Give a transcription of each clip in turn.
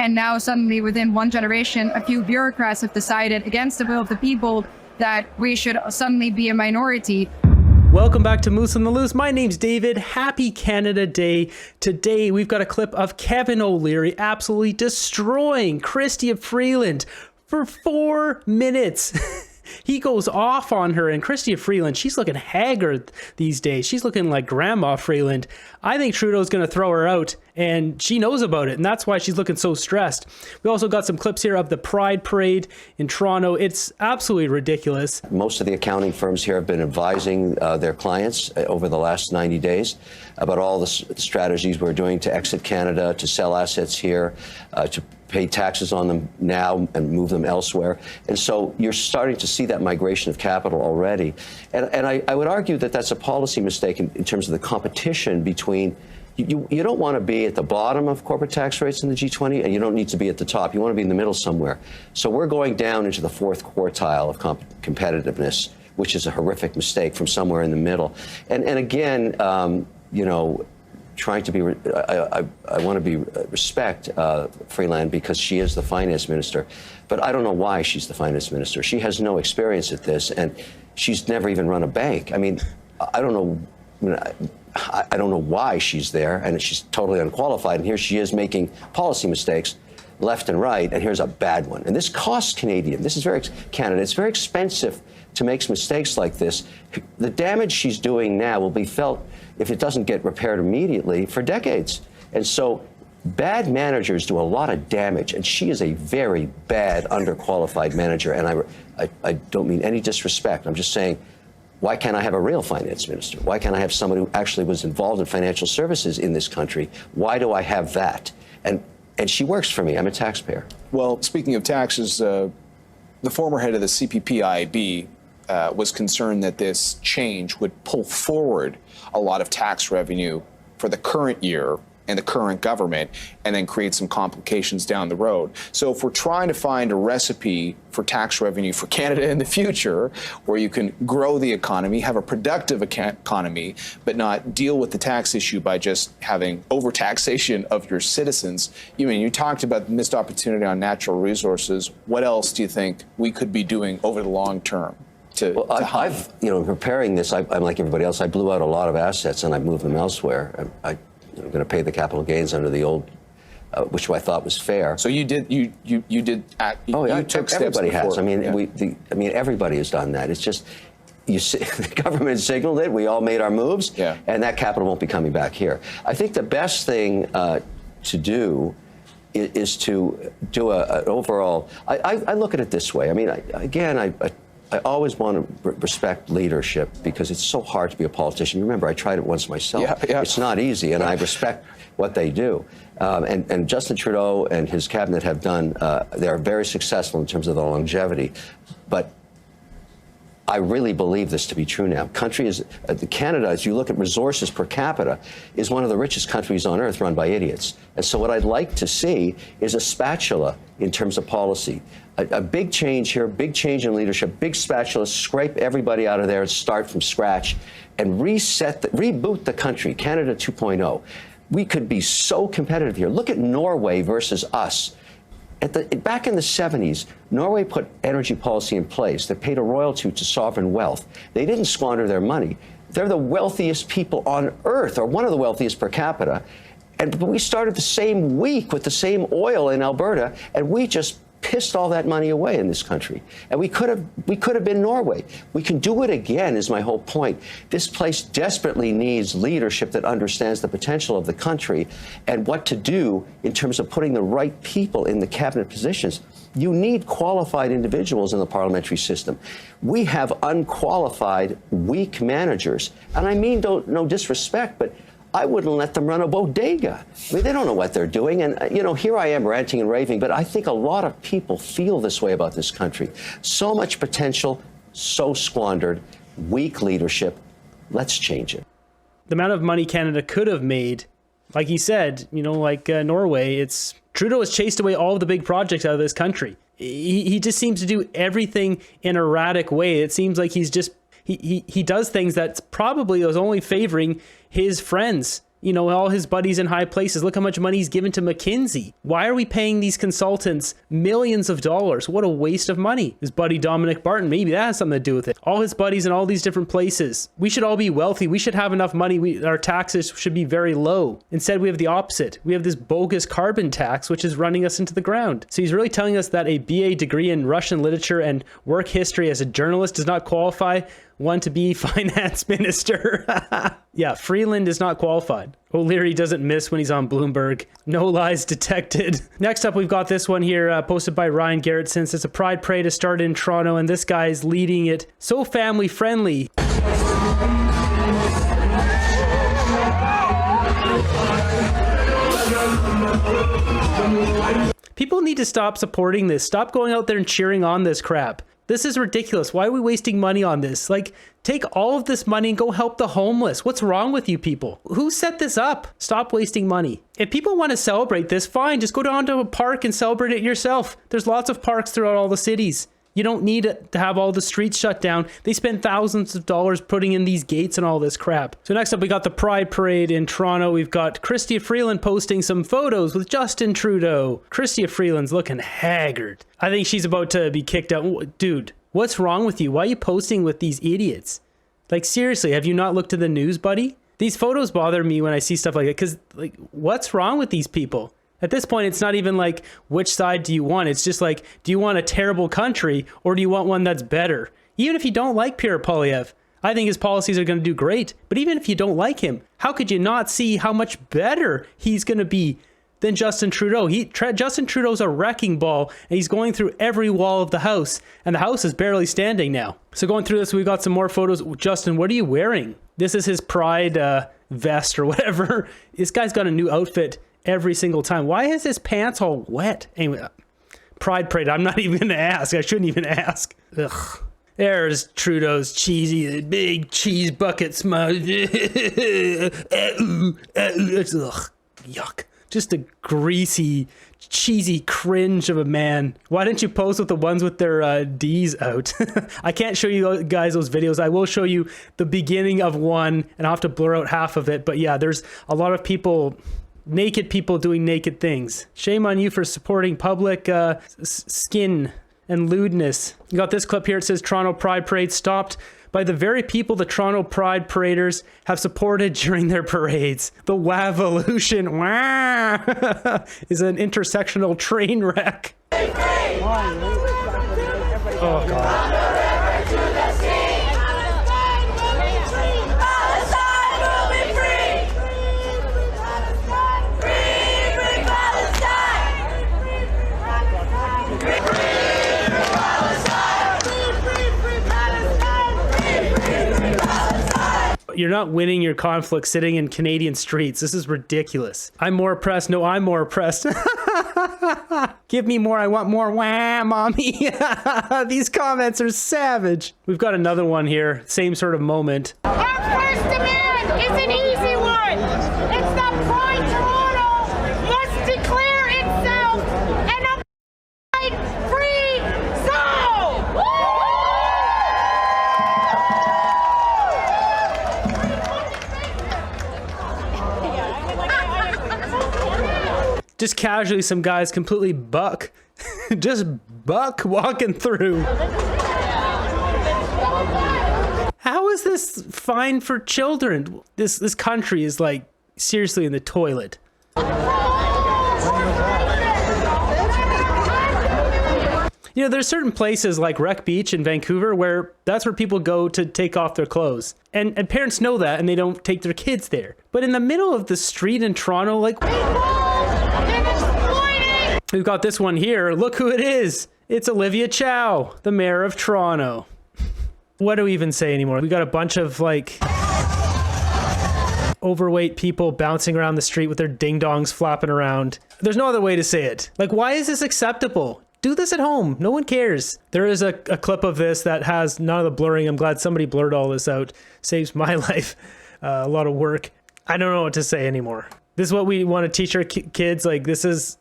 And now suddenly within one generation, a few bureaucrats have decided against the will of the people that we should suddenly be a minority. Welcome back to Moose on the Loose. My name's David. Happy Canada Day. Today, we've got a clip of Kevin O'Leary absolutely destroying Chrystia Freeland for 4 minutes. He goes off on her, and Chrystia Freeland, she's looking haggard these days. She's looking like Grandma Freeland. I think Trudeau's going to throw her out, and she knows about it, and that's why she's looking so stressed. We also got some clips here of the Pride Parade in Toronto. It's absolutely ridiculous. Most of the accounting firms here have been advising their clients over the last 90 days about all the strategies we're doing to exit Canada, to sell assets here, to pay taxes on them now and move them elsewhere. And so you're starting to see that migration of capital already. And I would argue that that's a policy mistake in terms of the competition between, you don't want to be at the bottom of corporate tax rates in the G20, and you don't need to be at the top. You want to be in the middle somewhere. So we're going down into the fourth quartile of competitiveness, which is a horrific mistake, from somewhere in the middle. And again, you know, trying to be, I want to be respect Freeland because she is the finance minister, but I don't know why she's the finance minister. She has no experience at this, and she's never even run a bank. I mean, I don't know. I don't know why she's there, and she's totally unqualified. And here she is making policy mistakes left and right, and here's a bad one. And this costs Canadian. This is very Canada. It's very expensive to make mistakes like this. The damage she's doing now will be felt, if it doesn't get repaired immediately, for decades. And so bad managers do a lot of damage, and she is a very bad, underqualified manager. And I don't mean any disrespect. I'm just saying, why can't I have a real finance minister? Why can't I have someone who actually was involved in financial services in this country? Why do I have that? And she works for me. I'm a taxpayer. Well, speaking of taxes, the former head of the CPPIB was concerned that this change would pull forward a lot of tax revenue for the current year and the current government, and then create some complications down the road. So if we're trying to find a recipe for tax revenue for Canada in the future, where you can grow the economy, have a productive economy, but not deal with the tax issue by just having overtaxation of your citizens, you talked about the missed opportunity on natural resources. What else do you think we could be doing over the long term? I've, preparing this, I'm like everybody else. I blew out a lot of assets and I moved them elsewhere. I'm going to pay the capital gains under the old, which I thought was fair. So you did. You took steps. Everybody before. has. I mean, everybody has done that. It's just, the government signaled it. We all made our moves, and that capital won't be coming back here. I think the best thing to do is to do an overall. I look at it this way. I mean, I always want to respect leadership because it's so hard to be a politician. Remember, I tried it once myself. It's not easy, and I respect what they do. And Justin Trudeau and his cabinet have done, they're very successful in terms of the longevity. But I really believe this to be true now. Canada, as you look at resources per capita, is one of the richest countries on earth run by idiots. And so what I'd like to see is a spatula in terms of policy. A big change here, big change in leadership, big spatula, scrape everybody out of there and start from scratch and reboot the country, Canada 2.0. We could be so competitive here. Look at Norway versus us. Back in the 70s, Norway put energy policy in place that paid a royalty to sovereign wealth. They didn't squander their money. They're the wealthiest people on earth, or one of the wealthiest per capita. But we started the same week with the same oil in Alberta, and we just pissed all that money away in this country. And we could have been Norway. We can do it again, is my whole point. This place desperately needs leadership that understands the potential of the country and what to do in terms of putting the right people in the cabinet positions. You need qualified individuals in the parliamentary system. We have unqualified, weak managers. And I mean no disrespect, but I wouldn't let them run a bodega. I mean, they don't know what they're doing. And, here I am ranting and raving, but I think a lot of people feel this way about this country. So much potential, so squandered, weak leadership. Let's change it. The amount of money Canada could have made, like he said, like Norway, Trudeau has chased away all of the big projects out of this country. He just seems to do everything in an erratic way. It seems like he does things that probably was only favoring his friends You know, all his buddies in high places. Look how much money he's given to McKinsey. Why are we paying these consultants millions of dollars? What a waste of money. His buddy Dominic Barton, maybe that has something to do with it. All his buddies in all these different places. We should all be wealthy. We should have enough money. Our taxes should be very low. Instead, we have the opposite. We have this bogus carbon tax, which is running us into the ground. So he's really telling us that a BA degree in Russian literature and work history as a journalist does not qualify one to be finance minister. Yeah, Freeland is not qualified. O'Leary doesn't miss when he's on Bloomberg. No lies detected. Next up, we've got this one here posted by Ryan Garrettson. It's a pride parade to start in Toronto, and this guy's leading it. So family friendly. People need to stop supporting this. Stop going out there and cheering on this crap. This is ridiculous. Why are we wasting money on this? Like, take all of this money and go help the homeless. What's wrong with you people? Who set this up? Stop wasting money. If people want to celebrate this, fine. Just go down to a park and celebrate it yourself. There's lots of parks throughout all the cities. You don't need to have all the streets shut down. They spend thousands of dollars putting in these gates and all this crap. So next up, we got the Pride Parade in Toronto. We've got Chrystia Freeland posting some photos with Justin Trudeau. Chrystia Freeland's looking haggard. I think she's about to be kicked out. Dude, what's wrong with you? Why are you posting with these idiots? Like, seriously, have you not looked at the news, buddy? These photos bother me when I see stuff like that, because, like, what's wrong with these people? At this point, it's not even like, which side do you want? It's just like, do you want a terrible country or do you want one that's better? Even if you don't like Pierre Poilievre, I think his policies are going to do great. But even if you don't like him, how could you not see how much better he's going to be than Justin Trudeau? Justin Trudeau's a wrecking ball, and he's going through every wall of the house, and the house is barely standing now. So going through this, we've got some more photos. Justin, what are you wearing? This is his pride vest or whatever. This guy's got a new outfit every single time. Why is his pants all wet? Anyway, Pride Parade. I'm not even going to ask. I shouldn't even ask. Ugh. There's Trudeau's cheesy, big cheese bucket smile. Ugh, yuck. Just a greasy, cheesy cringe of a man. Why didn't you pose with the ones with their D's out? I can't show you guys those videos. I will show you the beginning of one, and I'll have to blur out half of it. But yeah, there's a lot of people, naked people doing naked things. Shame on you for supporting public skin and lewdness. You got this clip here. It says Toronto Pride Parade stopped by the very people the Toronto Pride Paraders have supported during their parades. The Wavolution is an intersectional train wreck. Oh, God. You're not winning your conflict sitting in Canadian streets. This is ridiculous. I'm more oppressed. No, I'm more oppressed. Give me more. I want more. Wah, mommy. These comments are savage. We've got another one here. Same sort of moment. Our first demand is an easy one. It's that Pride Toronto must declare itself an pride-free zone. Just casually, some guys completely buck. Just buck walking through. How is this fine for children? This country is like seriously in the toilet. You know, there's certain places like Wreck Beach in Vancouver where that's where people go to take off their clothes. And parents know that and they don't take their kids there. But in the middle of the street in Toronto, like... We've got this one here. Look who it is. It's Olivia Chow, the mayor of Toronto. What do we even say anymore? We got a bunch of like overweight people bouncing around the street with their ding-dongs flapping around. There's no other way to say it. Like, why is this acceptable? Do this at home. No one cares. There is a clip of this that has none of the blurring. I'm glad somebody blurred all this out. Saves my life a lot of work. I don't know what to say anymore. This is what we want to teach our kids. Like, this is...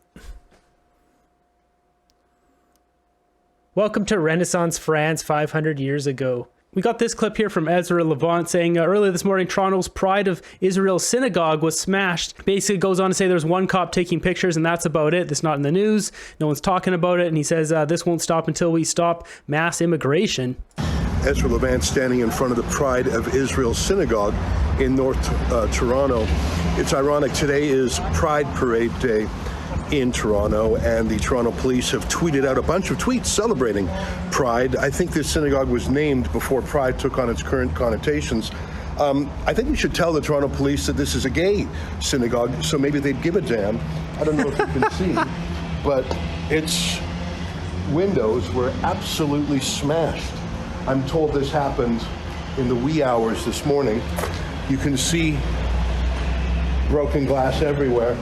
Welcome to Renaissance France 500 years ago. We got this clip here from Ezra Levant saying earlier this morning, Toronto's Pride of Israel synagogue was smashed. Basically goes on to say there's one cop taking pictures and that's about it. That's not in the news. No one's talking about it. And he says this won't stop until we stop mass immigration. Ezra Levant standing in front of the Pride of Israel synagogue in North Toronto. It's ironic, today is Pride Parade Day in Toronto, and the Toronto police have tweeted out a bunch of tweets celebrating Pride. I think this synagogue was named before Pride took on its current connotations. I think we should tell the Toronto police that this is a gay synagogue, so maybe they'd give a damn. I don't know if you can see, but its windows were absolutely smashed. I'm told this happened in the wee hours this morning. You can see broken glass everywhere.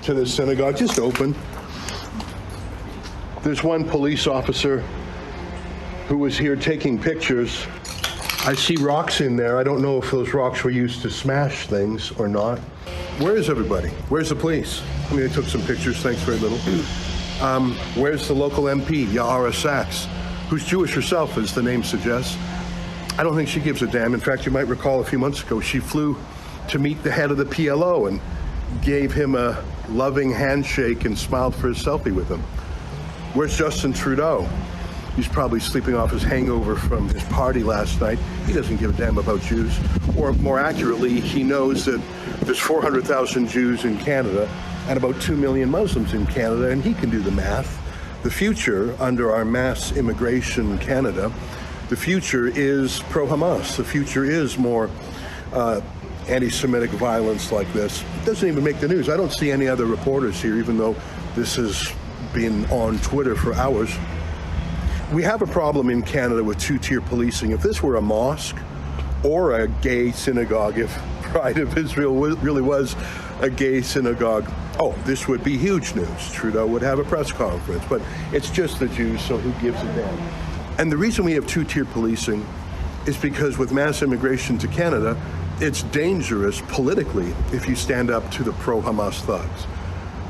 To the synagogue, just open. There's one police officer who was here taking pictures. I see rocks in there. I don't know if those rocks were used to smash things or not. Where is everybody? Where's the police? I mean, they took some pictures, thanks very little. Where's the local MP, Yara Sachs, who's Jewish herself, as the name suggests? I don't think she gives a damn. In fact, you might recall a few months ago, she flew to meet the head of the PLO and gave him a loving handshake and smiled for his selfie with him. Where's Justin Trudeau? He's probably sleeping off his hangover from his party last night. He doesn't give a damn about Jews. Or more accurately, he knows that there's 400,000 Jews in Canada and about 2 million Muslims in Canada, and he can do the math. The future, under our mass immigration in Canada, the future is pro-Hamas. The future is more anti-Semitic violence like this. It doesn't even make the news. I don't see any other reporters here, even though this has been on Twitter for hours. We have a problem in Canada with two-tier policing. If this were a mosque or a gay synagogue, if Pride of Israel really was a gay synagogue, oh, this would be huge news. Trudeau would have a press conference, but it's just the Jews, so who gives a damn? And the reason we have two-tier policing is because with mass immigration to Canada, it's dangerous politically if you stand up to the pro-Hamas thugs.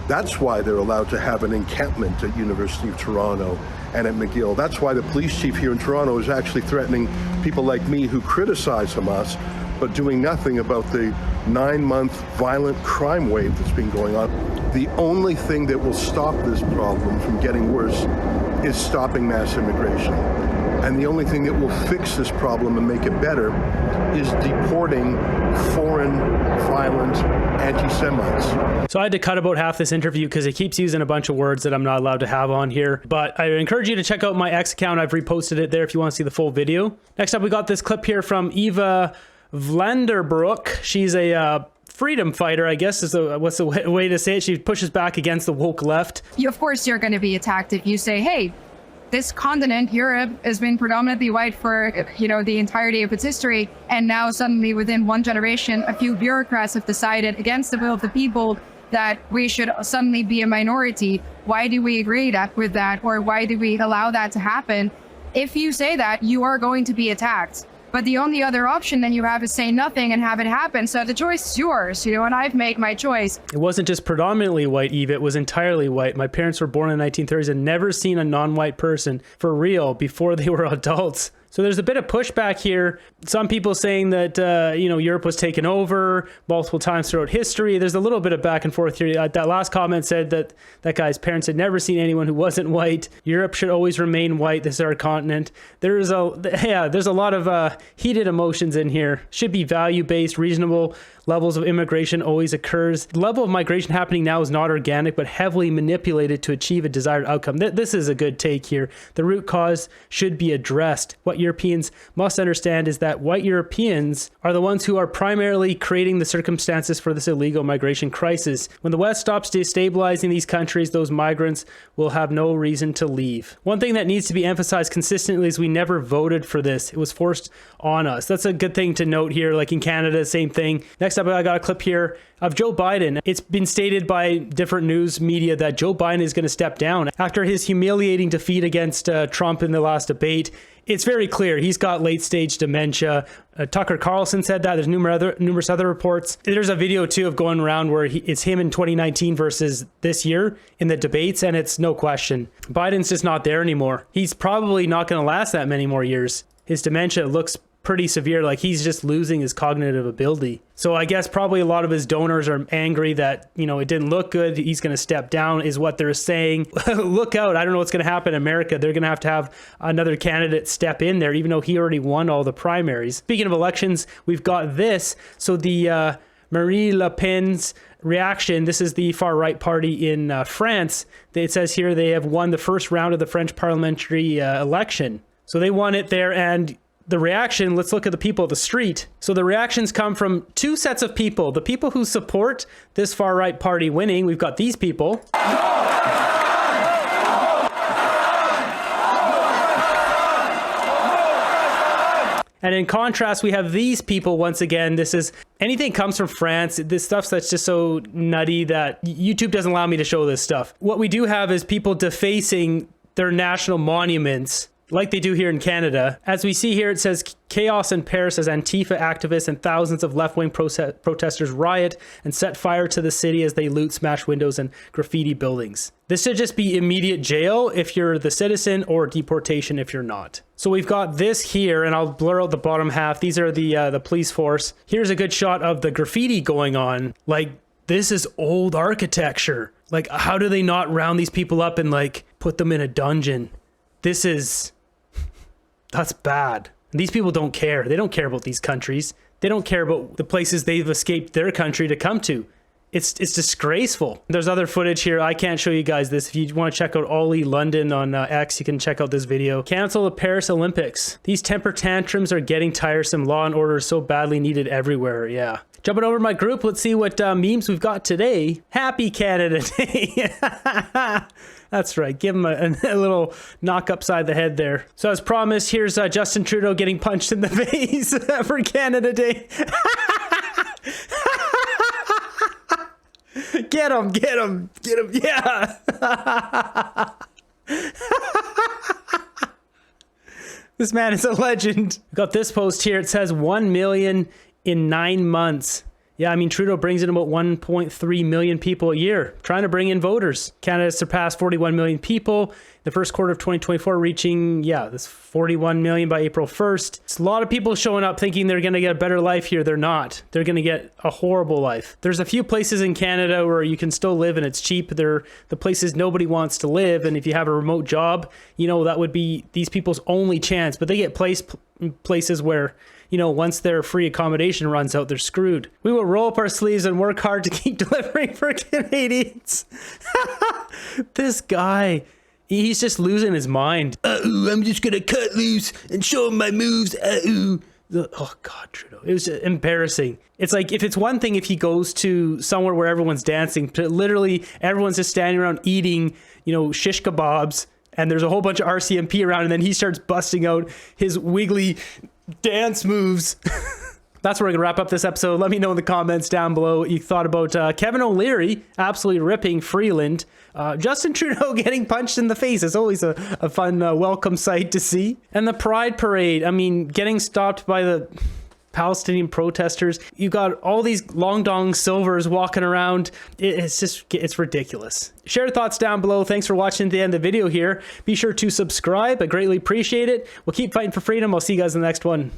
That's why they're allowed to have an encampment at University of Toronto and at McGill. That's why the police chief here in Toronto is actually threatening people like me who criticize Hamas, but doing nothing about the 9-month violent crime wave that's been going on. The only thing that will stop this problem from getting worse is stopping mass immigration. And the only thing that will fix this problem and make it better is deporting foreign, violent anti-Semites. So I had to cut about half this interview because it keeps using a bunch of words that I'm not allowed to have on here. But I encourage you to check out my X account. I've reposted it there if you want to see the full video. Next up, we got this clip here from Eva Vlanderbroek. She's a freedom fighter, I guess is what's the way to say it. She pushes back against the woke left. Of course, you're going to be attacked if you say, hey, this continent, Europe, has been predominantly white for, the entirety of its history. And now suddenly within one generation, a few bureaucrats have decided against the will of the people that we should suddenly be a minority. Why do we agree with that? Or why do we allow that to happen? If you say that, you are going to be attacked. But the only other option then you have is say nothing and have it happen. So the choice is yours, and I've made my choice. It wasn't just predominantly white, Eve. It was entirely white. My parents were born in the 1930s and never seen a non-white person for real before they were adults. So there's a bit of pushback here. Some people saying that, Europe was taken over multiple times throughout history. There's a little bit of back and forth here. That last comment said that that guy's parents had never seen anyone who wasn't white. Europe should always remain white. This is our continent. There's a lot of heated emotions in here. Should be value-based, reasonable levels of immigration always occurs. The level of migration happening now is not organic, but heavily manipulated to achieve a desired outcome. This is a good take here. The root cause should be addressed. What Europeans must understand is that white Europeans are the ones who are primarily creating the circumstances for this illegal migration crisis. When the West stops destabilizing these countries, those migrants will have no reason to leave. One thing that needs to be emphasized consistently is we never voted for this. It was forced on us. That's a good thing to note here. Like in Canada, same thing. Next Next up, I got a clip here of Joe Biden. It's been stated by different news media that Joe Biden is going to step down after his humiliating defeat against Trump in the last debate. It's very clear he's got late-stage dementia. Tucker Carlson said that. There's numerous other reports. There's a video too of going around where it's him in 2019 versus this year in the debates, and it's no question. Biden's just not there anymore. He's probably not going to last that many more years. His dementia looks pretty severe, like he's just losing his cognitive ability. So I guess probably a lot of his donors are angry that, you know, it didn't look good. He's going to step down is what they're saying. Look out. I don't know what's going to happen in America. They're going to have another candidate step in there, even though he already won all the primaries. Speaking of elections, we've got this. So the Marine Le Pen's reaction, this is the far right party in France. It says here they have won the first round of the French parliamentary election. So they won it there, and the reaction, let's look at the people of the street. So the reactions come from two sets of people. The people who support this far-right party winning, we've got these people. And in contrast, we have these people once again. This is, anything comes from France. This stuff that's just so nutty that YouTube doesn't allow me to show this stuff. What we do have is people defacing their national monuments, like they do here in Canada. As we see here, it says chaos in Paris as Antifa activists and thousands of left-wing protesters riot and set fire to the city as they loot, smash windows, and graffiti buildings. This should just be immediate jail if you're the citizen, or deportation if you're not. So we've got this here, and I'll blur out the bottom half. These are the police force. Here's a good shot of the graffiti going on. Like, this is old architecture. Like, how do they not round these people up and like put them in a dungeon? That's bad. And these people don't care. They don't care about these countries. They don't care about the places they've escaped their country to come to. It's disgraceful. There's other footage here. I can't show you guys this. If you want to check out Ollie London on X, you can check out this video. Cancel the Paris Olympics. These temper tantrums are getting tiresome. Law and order is so badly needed everywhere. Yeah. Jumping over to my group, let's see what memes we've got today. Happy Canada Day. That's right. Give him a little knock upside the head there. So as promised, here's Justin Trudeau getting punched in the face for Canada Day. Get him, get him, get him. Yeah. This man is a legend. Got this post here. It says 1 million in 9 months. Yeah, I mean, Trudeau brings in about 1.3 million people a year, trying to bring in voters. Canada surpassed 41 million people the first quarter of 2024, reaching, this 41 million by April 1st. It's a lot of people showing up thinking they're going to get a better life here. They're not. They're going to get a horrible life. There's a few places in Canada where you can still live and it's cheap. They're the places nobody wants to live. And if you have a remote job, you know, that would be these people's only chance. But they get places where, you know, once their free accommodation runs out, they're screwed. We will roll up our sleeves and work hard to keep delivering for Canadians. This guy, he's just losing his mind. I'm just gonna cut loose and show him my moves. Oh God, Trudeau. It was embarrassing. It's like, if it's one thing if he goes to somewhere where everyone's dancing, but literally everyone's just standing around eating, you know, shish kebabs, and there's a whole bunch of RCMP around, and then he starts busting out his wiggly dance moves. That's where we're gonna wrap up this episode. Let me know in the comments down below what you thought about Kevin O'Leary absolutely ripping Freeland. Justin Trudeau getting punched in the face is always a fun welcome sight to see. And the Pride Parade, I mean, getting stopped by the Palestinian protesters. You got all these Long Dong Silvers walking around. It's ridiculous. Share your thoughts down below. Thanks for watching to the end of the video here. Be sure to subscribe. I greatly appreciate it. We'll keep fighting for freedom. I'll see you guys in the next one.